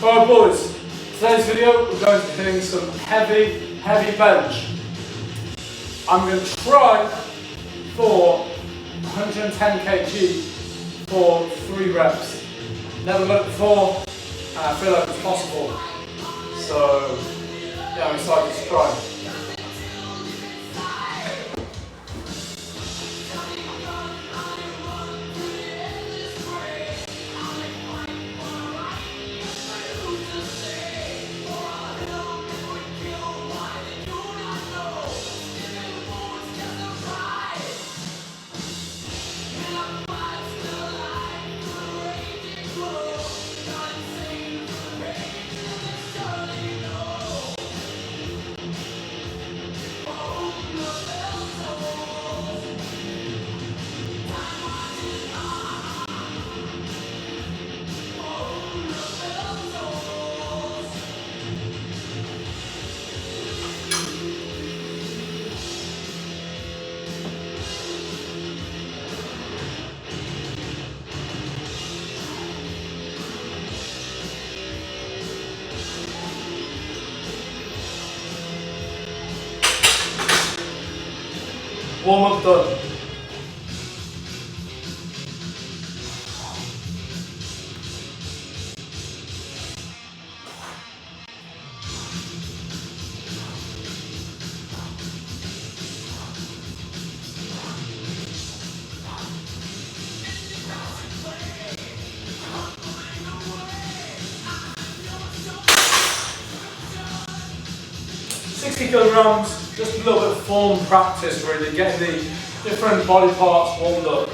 Alright boys, today's video we're going to be doing some heavy bench. I'm going to try for 110 kg for 3 reps. Never done it before and I feel like it's possible. So yeah, I'm excited to try. Warm up done. £60kg, just a little bit of form practice really, getting the different body parts warmed up.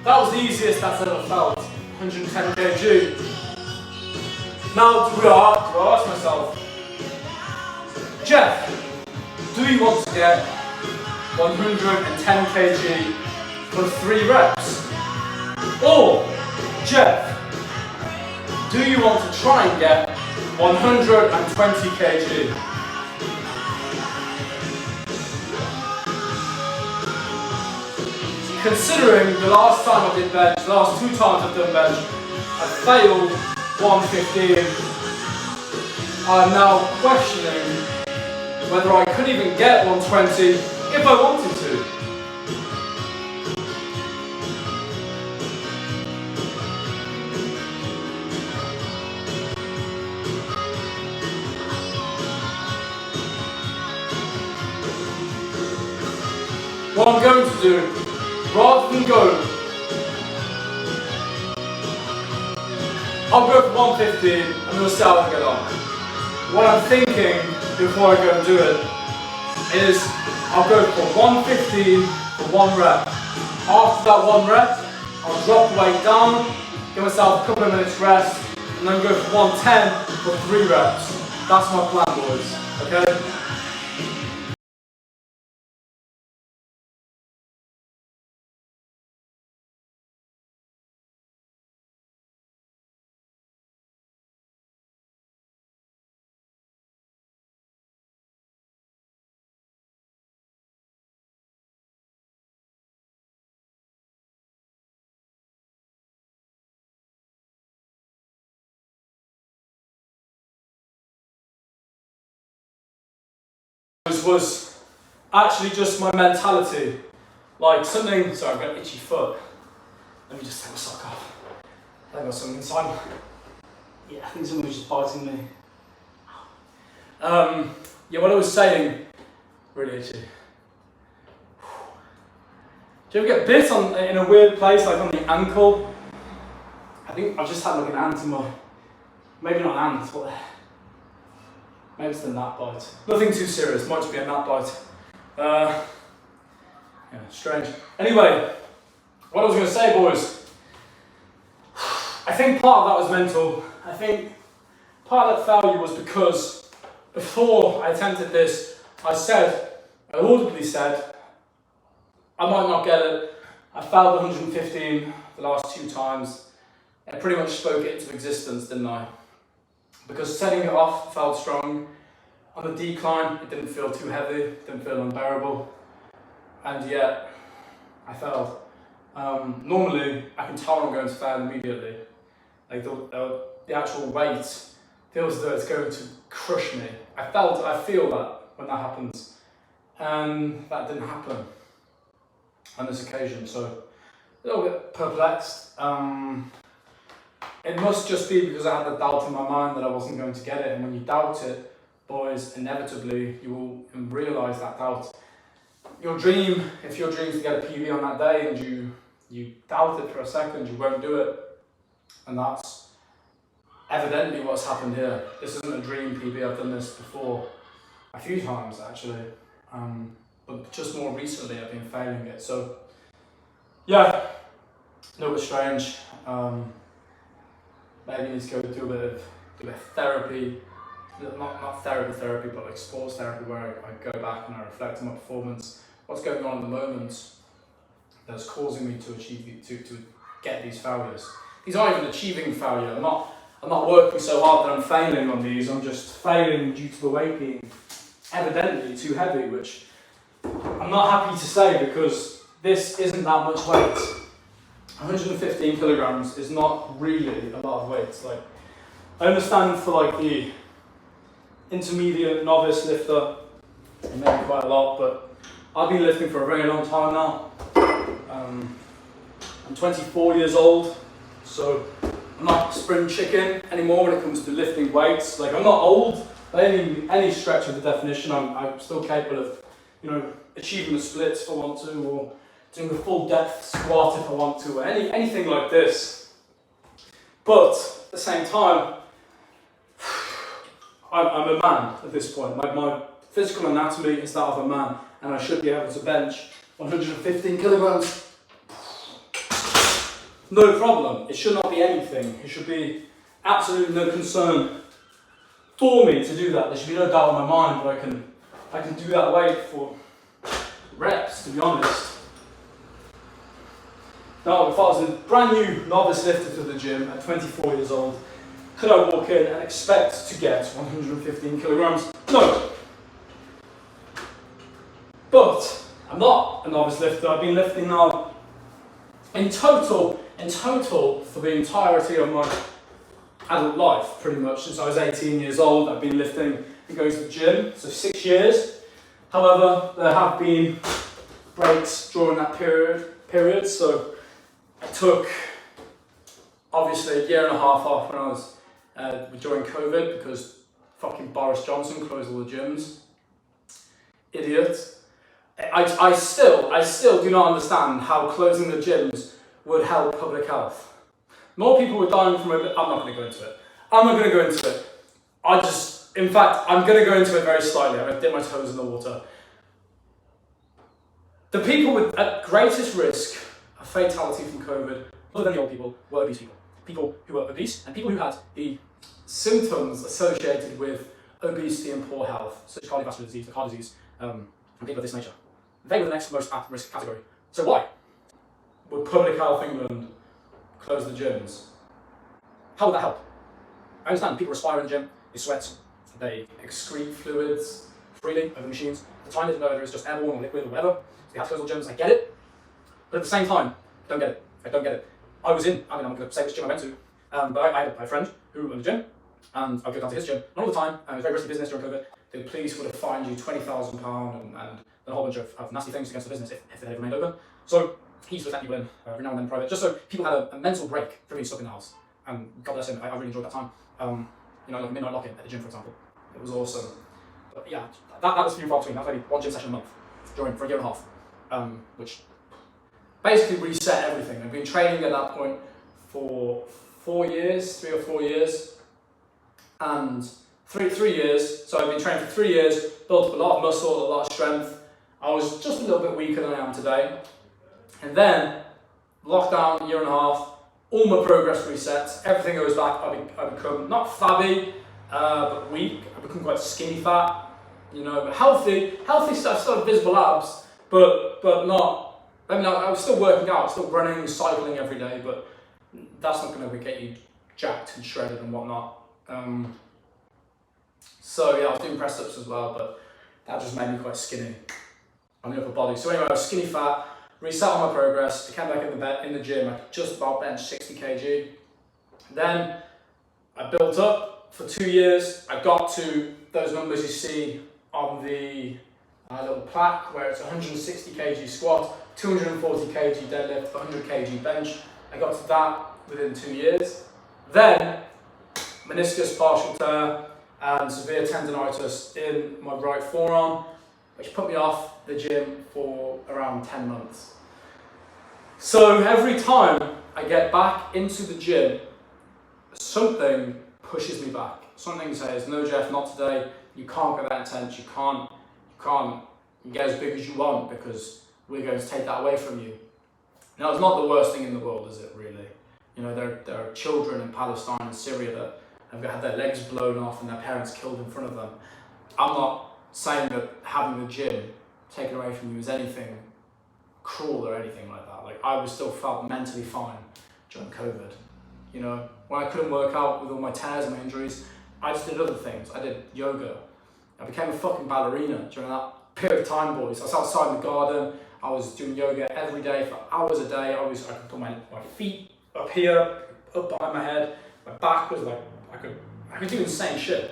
That was the easiest that's ever felt, 110 kg. Now do I ask myself, Jeff, do you want to get 110 kg for 3 reps? Or, Jeff, do you want to try and get 120 kg? Considering the last time I did bench, the last 2 times I've done bench, I failed 115. I'm now questioning whether I could even get 120 if I wanted to. What I'm going to do, rather than I'll go for 115 and we'll see how I get on. What I'm thinking before I go and do it is I'll go for 115 for 1 rep. After that 1 rep, I'll drop the weight down, give myself a couple of minutes rest, and then go for 110 for 3 reps. That's my plan, boys. Okay? was actually just my mentality. Like something, sorry, I've got an itchy foot. Let me just take my sock off. I got something inside. Yeah, I think something was just biting me. Yeah, what I was saying, really itchy. Do you ever get bit in a weird place, like on the ankle? I think I've just had like an ant in my, maybe not an ant, but maybe it's the gnat bite. Nothing too serious, might just be a gnat bite. Yeah, strange. Anyway, what I was going to say, boys, I think part of that was mental. I think part of that failure was because before I attempted this, I audibly said, I might not get it. I failed 115 the last 2 times. I pretty much spoke it into existence, didn't I? Because setting it off felt strong. On the decline, it didn't feel too heavy, it didn't feel unbearable. And yet, I failed. Normally, I can tell I'm going to fail immediately. Like the actual weight feels as though it's going to crush me. I feel that when that happens. And that didn't happen on this occasion, so a little bit perplexed. It must just be because I had the doubt in my mind that I wasn't going to get it, and when you doubt it, boys, inevitably you will realise that doubt. If your dream is to get a PB on that day and you doubt it for a second, you won't do it, and that's evidently what's happened here. This isn't a dream PB, I've done this before a few times actually. But just more recently I've been failing it, so yeah, a little bit strange. Maybe I need to go do a bit of therapy, not therapy, but like sports therapy, where I go back and I reflect on my performance, what's going on at the moment that's causing me to get these failures. These aren't even achieving failure. I'm not working so hard that I'm failing on these. I'm just failing due to the weight being evidently too heavy, which I'm not happy to say because this isn't that much weight. 115 kilograms is not really a lot of weight. Like, I understand for like the intermediate novice lifter, it may be quite a lot, but I've been lifting for a very long time now. I'm 24 years old, so I'm not spring chicken anymore when it comes to lifting weights. Like, I'm not old by any stretch of the definition. I'm still capable of, achieving the splits if I want to, or doing a full depth squat if I want to, or anything like this. But at the same time, I'm a man at this point. My physical anatomy is that of a man, and I should be able to bench 115 kilograms. No problem. It should not be anything. It should be absolutely no concern for me to do that. There should be no doubt in my mind that I can do that weight for reps, to be honest. Now, if I was a brand new novice lifter to the gym at 24 years old, could I walk in and expect to get 115 kilograms? No. But I'm not a novice lifter. I've been lifting now in total for the entirety of my adult life, pretty much since I was 18 years old. I've been lifting and going to the gym, so 6 years. However, there have been breaks during that period, so I took obviously a year and a half off when I was during COVID because fucking Boris Johnson closed all the gyms. Idiot. I still do not understand how closing the gyms would help public health. More people were dying from it. I'm not going to go into it. I'm going to go into it very slightly. I'm going to dip my toes in the water. The people at greatest risk of fatality from COVID, other than the old people, were obese people. People who were obese and people who had the symptoms associated with obesity and poor health, such as cardiovascular disease, heart disease, and people of this nature. They were the next most at risk category. So why would Public Health England close the gyms? How would that help? I understand people respire in the gym, they sweat, they excrete fluids freely over machines. At the time they didn't know whether it's just airborne or liquid or whatever. So they have to close all gyms, I get it. But at the same time, I don't get it. I'm not going to say which gym I went to, but I had a friend who owned a gym, And I go down to his gym, and all the time, and it was very risky business during COVID, the police would have fined you £20,000 and a whole bunch of nasty things against the business if they had remained open. So he used to let people in every now and then private, just so people had a mental break from being stuck in the house. And God bless him, I really enjoyed that time. Like a midnight lock-in at the gym, for example. It was awesome. But yeah, that was few and far between. That was maybe one gym session a month for a year and a half, which basically reset everything. I've been training at that point for 3 or 4 years, and three years. So I've been training for 3 years, built up a lot of muscle, a lot of strength. I was just a little bit weaker than I am today. And then, lockdown, year and a half, all my progress resets, everything goes back. I become not flabby, but weak. I become quite skinny fat, but healthy stuff, still have visible abs, but not, I was still working out, still running, cycling every day, but that's not going to get you jacked and shredded and whatnot. So yeah, I was doing press ups as well, but that just made me quite skinny on the upper body. So anyway, I was skinny fat, reset all my progress, I came back in the gym, I just about benched 60 kg. Then I built up for 2 years, I got to those numbers you see on the little plaque where it's 160 kg squat, 240 kg deadlift, 100 kg bench. I got to that within 2 years. Then meniscus partial tear and severe tendonitis in my right forearm, which put me off the gym for around 10 months. So every time I get back into the gym, something pushes me back. Something says, no Jeff, not today, you can't go that intense, you can't get as big as you want because we're going to take that away from you. Now, it's not the worst thing in the world, is it really? There are children in Palestine and Syria that have had their legs blown off and their parents killed in front of them. I'm not saying that having the gym taken away from you is anything cruel or anything like that. Like, I was still felt mentally fine during COVID. When I couldn't work out with all my tears and my injuries, I just did other things. I did yoga. I became a fucking ballerina during that period of time, boys. I was outside in the garden. I was doing yoga every day for hours a day. I could put my feet up here, up behind my head. My back was like, I could do insane shit.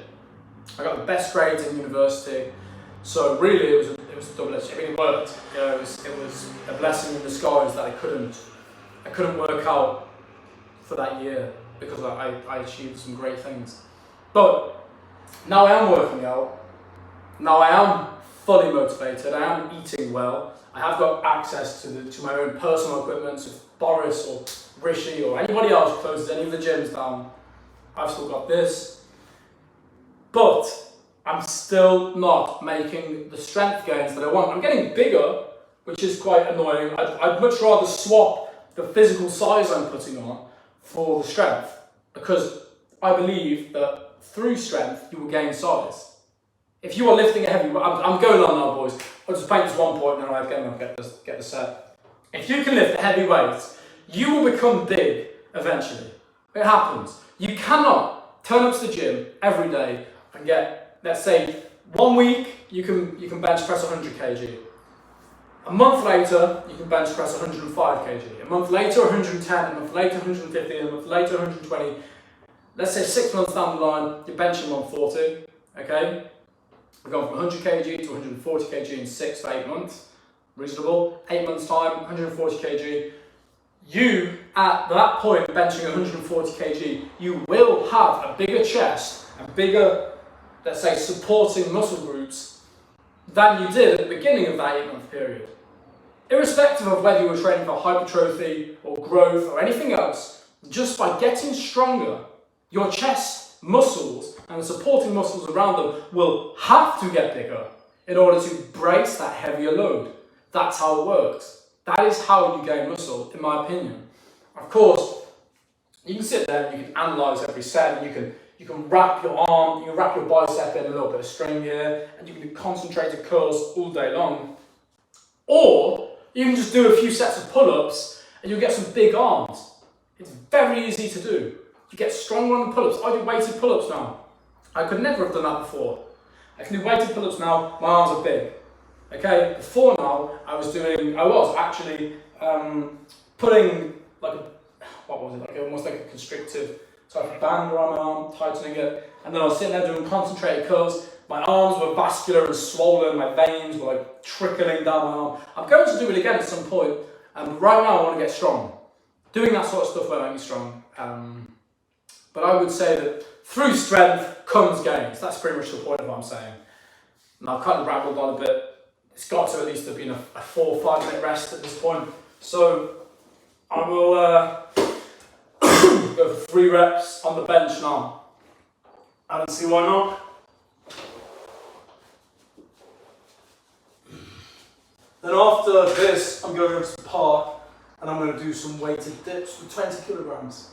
I got the best grades in university. So really, it was a double-edged. I mean, it worked. It was a blessing in disguise that I couldn't work out for that year because I achieved some great things. But now I am working out. Now I am fully motivated. I am eating well. I have got access to my own personal equipment. So if Boris or Rishi or anybody else closes any of the gyms down, I've still got this. But I'm still not making the strength gains that I want. I'm getting bigger, which is quite annoying. I'd much rather swap the physical size I'm putting on for the strength, because I believe that through strength you will gain size. If you are lifting a heavy weight, I'm going on now, boys. I'll just paint this one point and then I'll get the set. If you can lift a heavy weight, you will become big eventually. It happens. You cannot turn up to the gym every day and get, let's say, 1 week you can bench press 100 kg. A month later, you can bench press 105 kg. A month later, 110. A month later, 150. A month later, 120. Let's say 6 months down the line, you're benching 140. Okay? We're going from 100 kg to 140 kg in 6 to 8 months. Reasonable. 8 months time, 140 kg. You, at that point, benching 140 kg, you will have a bigger chest and bigger, let's say, supporting muscle groups than you did at the beginning of that 8-month period. Irrespective of whether you were training for hypertrophy or growth or anything else, just by getting stronger, your chest muscles and the supporting muscles around them will have to get bigger in order to brace that heavier load. That's how it works. That is how you gain muscle, in my opinion. Of course, you can sit there and you can analyse every set, and you can wrap your arm, you can wrap your bicep in a little bit of string here, and you can do concentrated curls all day long. Or you can just do a few sets of pull-ups and you'll get some big arms. It's very easy to do. You get stronger on the pull-ups. I do weighted pull-ups now. I could never have done that before. I can do weighted pull-ups now, my arms are big. Okay, before now, I was actually putting almost like a constrictive So I have a band around my arm, tightening it, and then I was sitting there doing concentrated curls. My arms were vascular and swollen, my veins were like trickling down my arm. I'm going to do it again at some point, but right now I want to get strong. Doing that sort of stuff will make me strong. But I would say that through strength comes gains. That's pretty much the point of what I'm saying. And I've kind of rambled on a bit. It's got to at least have been a 4 or 5 minute rest at this point. So I will go for 3 reps on the bench now. I don't see why not. Then after this, I'm going to the park and I'm going to do some weighted dips with 20 kilograms.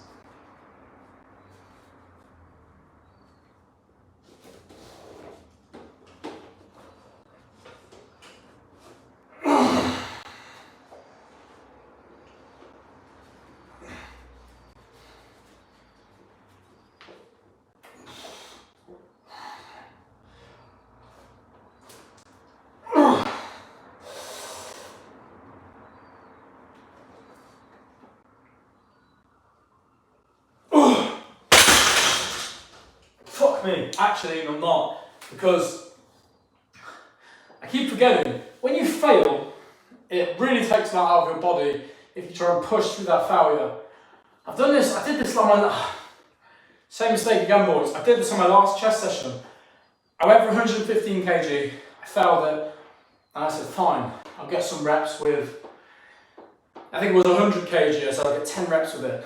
Fuck me, actually I'm not, because I keep forgetting, when you fail, it really takes that out of your body if you try and push through that failure. I did this on my, same mistake again boys, I did this on my last chest session. I went for 115 kg, I failed it, and I said fine, I'll get some reps with, I think it was 100 kg, so I'll get 10 reps with it.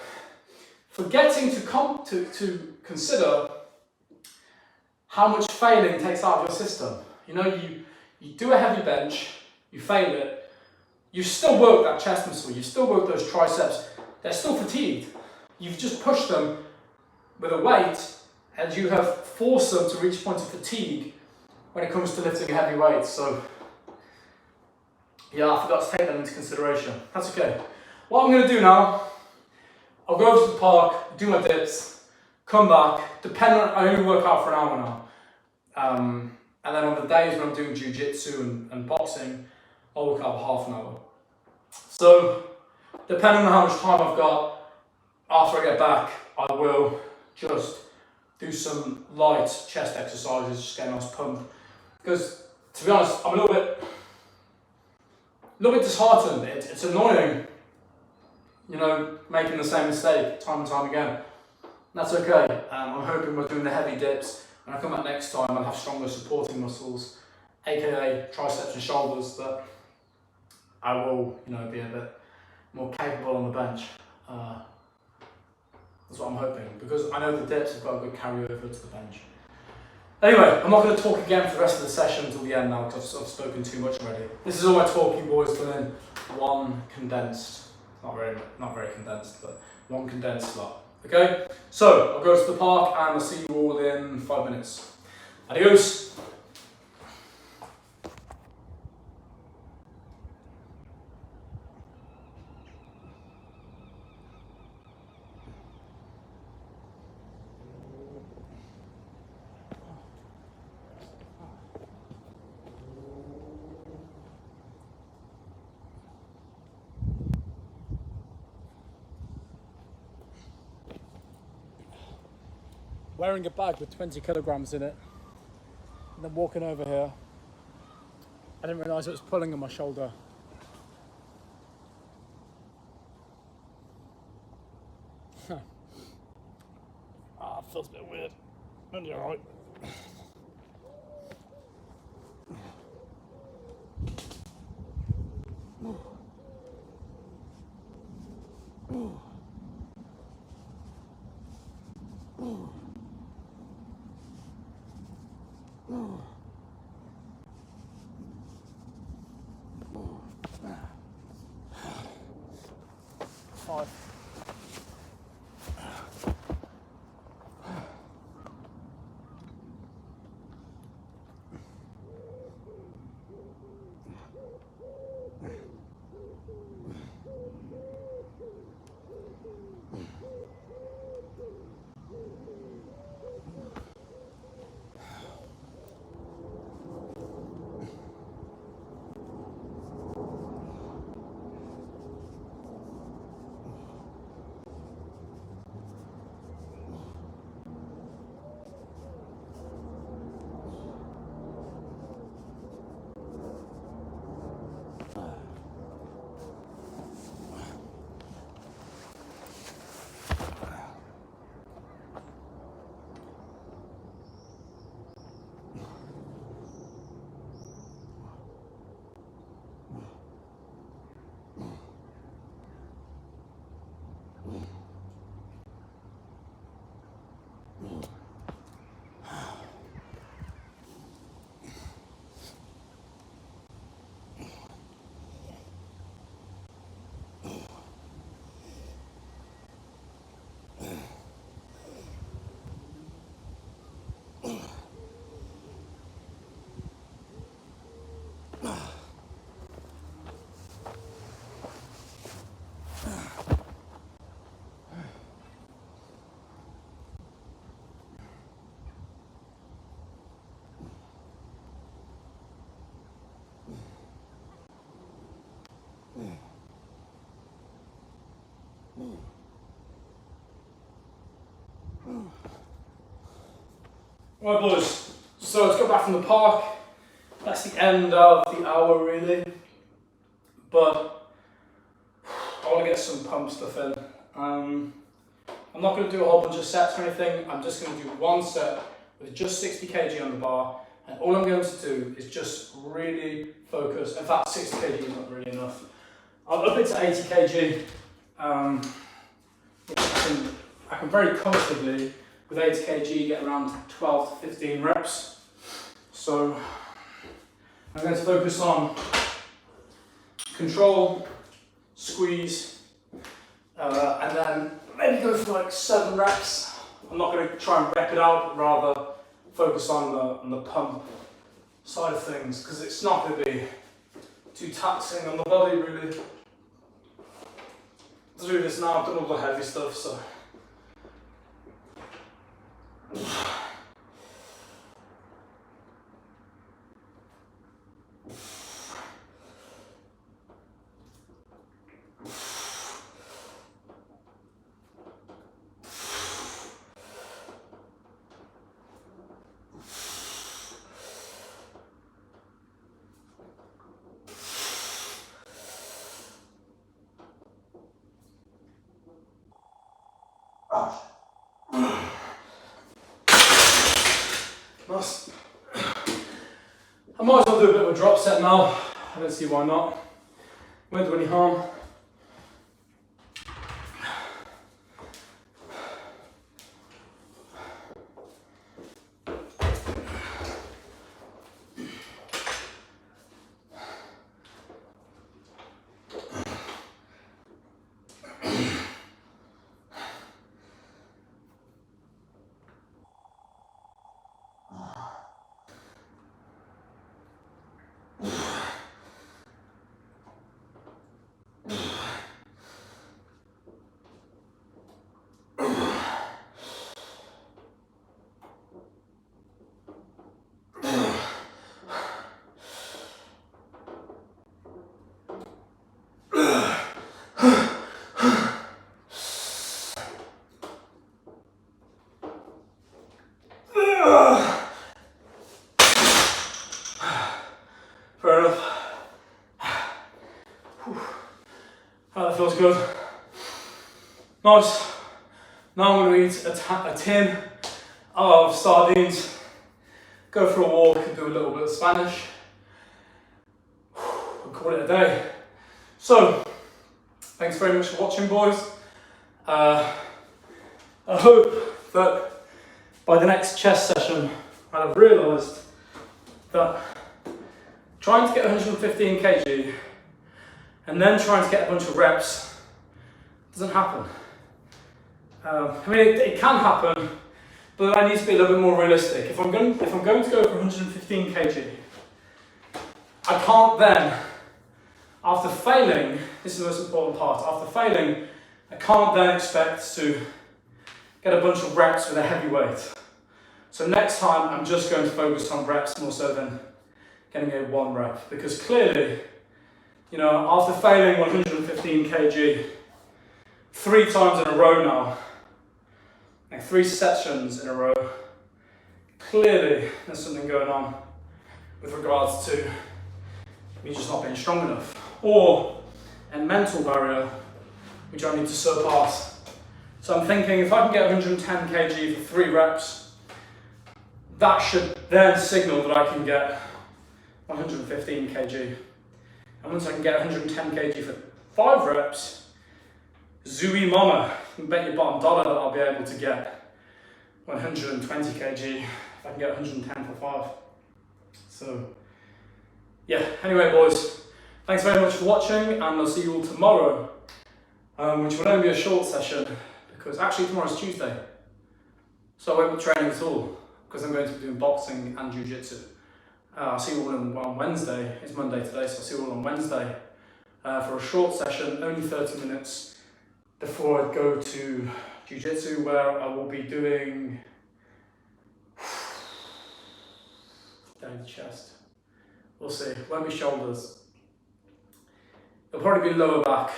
Forgetting to consider how much failing takes out of your system. You know, you do a heavy bench, you fail it, you still work that chest muscle, you still work those triceps, they're still fatigued. You've just pushed them with a weight and you have forced them to reach a point of fatigue when it comes to lifting heavy weights. So yeah, I forgot to take that into consideration. That's okay. What I'm going to do now, I'll go over to the park, do my dips, come back, depending on, I only work out for an hour now. And then on the days when I'm doing jiu-jitsu and boxing, I'll work out for half an hour. So, depending on how much time I've got, after I get back, I will just do some light chest exercises, just get a nice pump. Because, to be honest, I'm a little bit disheartened. It's annoying, you know, making the same mistake time and time again. That's okay. I'm hoping we're doing the heavy dips. When I come back next time, I'll have stronger supporting muscles, aka triceps and shoulders, that I will, you know, be a bit more capable on the bench. That's what I'm hoping, because I know the dips have got a good carryover to the bench. Anyway, I'm not going to talk again for the rest of the session until the end now, because I've spoken too much already. This is all my talking, boys, done in one condensed, not very condensed, but one condensed slot. Okay, so I'll go to the park and I'll see you all in 5 minutes. Adios. Wearing a bag with 20 kilograms in it, and then walking over here, I didn't realise it was pulling on my shoulder. It feels a bit weird. But you're alright. Five. Right boys, so let's go back from the park. That's the end of the hour really, but I want to get some pump stuff in. I'm not going to do a whole bunch of sets or anything. I'm just going to do one set with just 60 kg on the bar, and all I'm going to do is just really focus. In fact, 60 kg is not really enough. I'll up it to 80 kg. I can very comfortably, with 80 kg, get around 12 to 15 reps. So I'm going to focus on control, squeeze, and then maybe go for like 7 reps. I'm not going to try and rep it out, but rather focus on the pump side of things, because it's not going to be too taxing on the body really. Let's do this now. I've done all the heavy stuff, so. Nice. I might as well do a bit of a drop set now. I don't see why not. Won't do any harm. Fair enough. Oh, that feels good. Nice. Now I'm going to eat a tin of sardines, go for a walk and do a little bit of Spanish. We'll call it a day. So, thanks very much for watching, boys. I hope that by the next chest session I've realised that trying to get 115 kg and then trying to get a bunch of reps doesn't happen. I mean, it can happen, but I need to be a little bit more realistic. If I'm going to go for 115 kg, I can't then, after failing, this is the most important part, after failing, I can't then expect to get a bunch of reps with a heavy weight. So next time, I'm just going to focus on reps more so than getting a 1 rep, because clearly, you know, after failing 115 kg 3 times in a row now, like 3 sessions in a row, clearly there's something going on with regards to me just not being strong enough, or a mental barrier which I need to surpass. So I'm thinking if I can get 110 kg for 3 reps, that should then signal that I can get 115 kg. And once I can get 110 kg for 5 reps, zooey mama, you can bet your bottom dollar that I'll be able to get 120 kg if I can get 110 for 5. So, yeah, anyway boys, thanks very much for watching, and I'll see you all tomorrow, which will only be a short session, because actually tomorrow's Tuesday, so I won't be training at all, because I'm going to be doing boxing and jiu-jitsu. I'll see you all on Wednesday. It's Monday today, so I'll see you all on Wednesday for a short session, only 30 minutes before I go to jiu-jitsu, where I will be doing down the chest. We'll see. It won't be shoulders. It'll probably be lower back.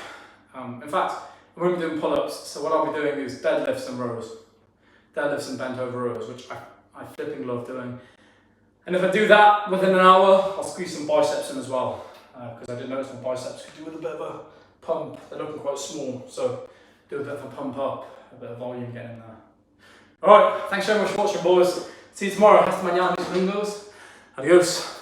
In fact, I won't be doing pull-ups, so what I'll be doing is deadlifts and rows. Deadlifts and bent over rows, which I flipping love doing. And if I do that within an hour, I'll squeeze some biceps in as well, because I did notice my biceps could do with a bit of a pump. They're looking quite small, so do a bit of a pump up, a bit of volume getting in there. Alright, thanks very much for watching, boys. See you tomorrow. Hasta mañana, mis amigos. Adios.